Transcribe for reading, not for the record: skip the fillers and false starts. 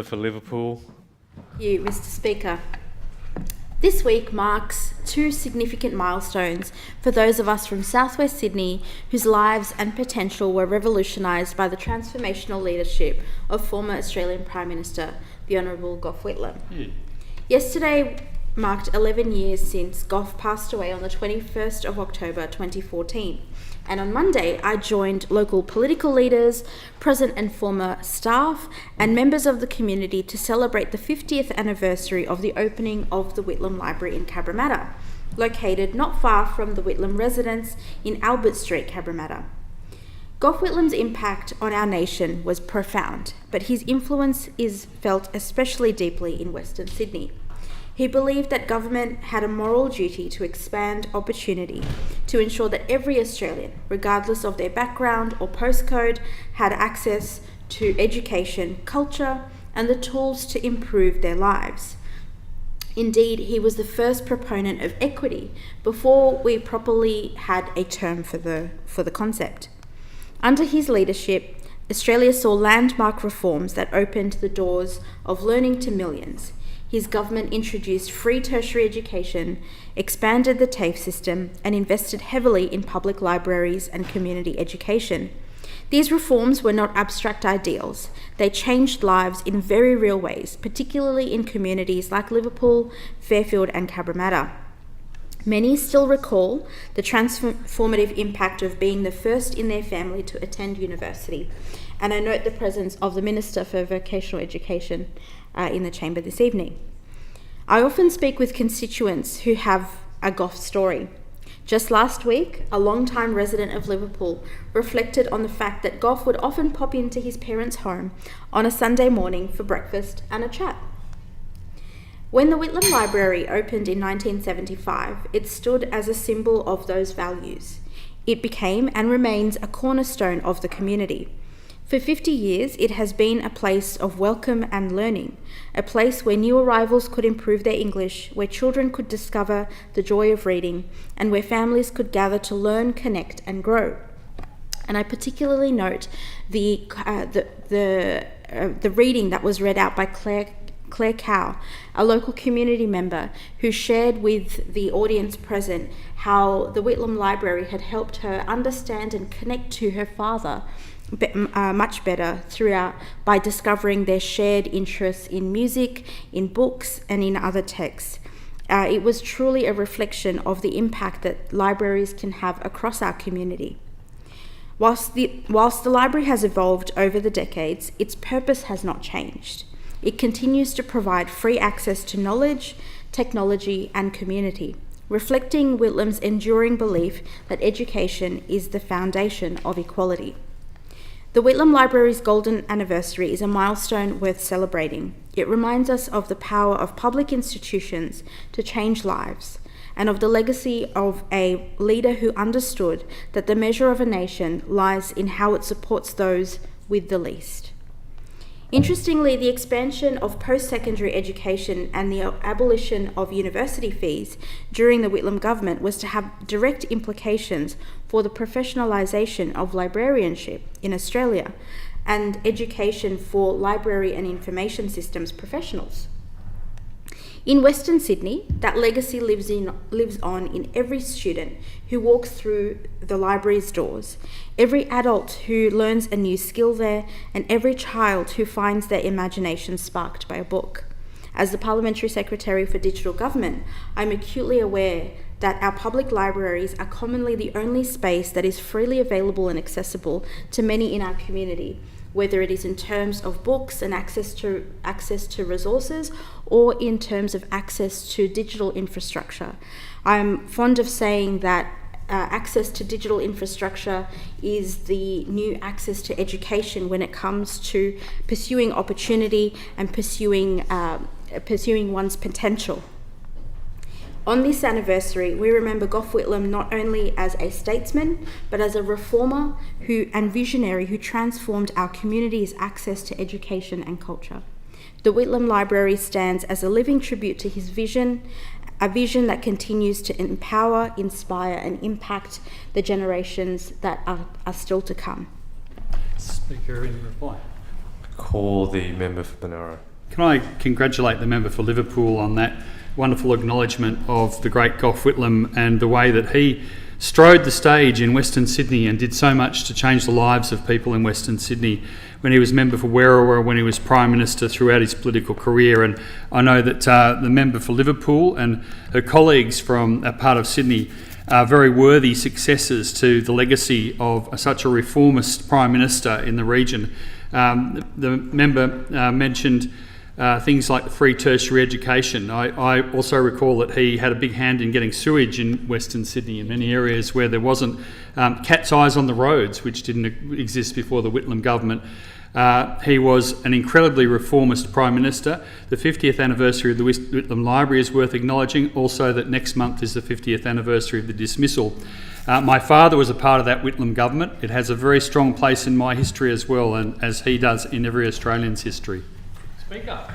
For Liverpool. Thank you, Mr. Speaker. This week marks two significant milestones for those of us from southwest Sydney whose lives and potential were revolutionised by the transformational leadership of former Australian Prime Minister, the Hon Gough Whitlam. Yesterday marked 11 years since Gough passed away on the 21st of October 2014. And on Monday, I joined local political leaders, present and former staff, and members of the community to celebrate the 50th anniversary of the opening of the Whitlam Library in Cabramatta, located not far from the Whitlam residence in Albert Street, Cabramatta. Gough Whitlam's impact on our nation was profound, but his influence is felt especially deeply in Western Sydney. He believed that government had a moral duty to expand opportunity to ensure that every Australian, regardless of their background or postcode, had access to education, culture, and the tools to improve their lives. Indeed, he was the first proponent of equity before we properly had a term for the concept. Under his leadership, Australia saw landmark reforms that opened the doors of learning to millions. His government introduced free tertiary education, expanded the TAFE system, and invested heavily in public libraries and community education. These reforms were not abstract ideals. They changed lives in very real ways, particularly in communities like Liverpool, Fairfield, and Cabramatta. Many still recall the transformative impact of being the first in their family to attend university, and I note the presence of the Minister for Vocational Education in the chamber this evening. I often speak with constituents who have a Gough story. Just last week, a long-time resident of Liverpool reflected on the fact that Gough would often pop into his parents' home on a Sunday morning for breakfast and a chat. When the Whitlam Library opened in 1975, it stood as a symbol of those values. It became and remains a cornerstone of the community. For 50 years, it has been a place of welcome and learning, a place where new arrivals could improve their English, where children could discover the joy of reading, and where families could gather to learn, connect, and grow. And I particularly note the reading that was read out by Claire Cow, a local community member who shared with the audience present how the Whitlam Library had helped her understand and connect to her father much better throughout by discovering their shared interests in music, in books, and in other texts. It was truly a reflection of the impact that libraries can have across our community. Whilst the library has evolved over the decades, its purpose has not changed. It continues to provide free access to knowledge, technology, and community, reflecting Whitlam's enduring belief that education is the foundation of equality. The Whitlam Library's golden anniversary is a milestone worth celebrating. It reminds us of the power of public institutions to change lives, and of the legacy of a leader who understood that the measure of a nation lies in how it supports those with the least. Interestingly, the expansion of post-secondary education and the abolition of university fees during the Whitlam government was to have direct implications for the professionalisation of librarianship in Australia and education for library and information systems professionals. In Western Sydney, that legacy lives on in every student who walks through the library's doors, every adult who learns a new skill there, and every child who finds their imagination sparked by a book. As the Parliamentary Secretary for Digital Government, I'm acutely aware that our public libraries are commonly the only space that is freely available and accessible to many in our community, whether it is in terms of books and access to resources or in terms of access to digital infrastructure. I'm fond of saying that access to digital infrastructure is the new access to education when it comes to pursuing opportunity and pursuing one's potential. On this anniversary, we remember Gough Whitlam not only as a statesman, but as a reformer and visionary who transformed our community's access to education and culture. The Whitlam Library stands as a living tribute to his vision, a vision that continues to empower, inspire, and impact the generations that are still to come. Speaker in reply. Call the member for Monaro. Can I congratulate the member for Liverpool on that wonderful acknowledgement of the great Gough Whitlam and the way that he strode the stage in Western Sydney and did so much to change the lives of people in Western Sydney when he was member for Werriwa, when he was Prime Minister throughout his political career. And I know that the member for Liverpool and her colleagues from that part of Sydney are very worthy successors to the legacy of such a reformist Prime Minister in the region. The member mentioned things like free tertiary education. I also recall that he had a big hand in getting sewage in Western Sydney in many areas where there wasn't cat's eyes on the roads, which didn't exist before the Whitlam government. He was an incredibly reformist Prime Minister. The 50th anniversary of the Whitlam Library is worth acknowledging. Also that next month is the 50th anniversary of the dismissal. My father was a part of that Whitlam government. It has a very strong place in my history as well, and as he does in every Australian's history. Speaker.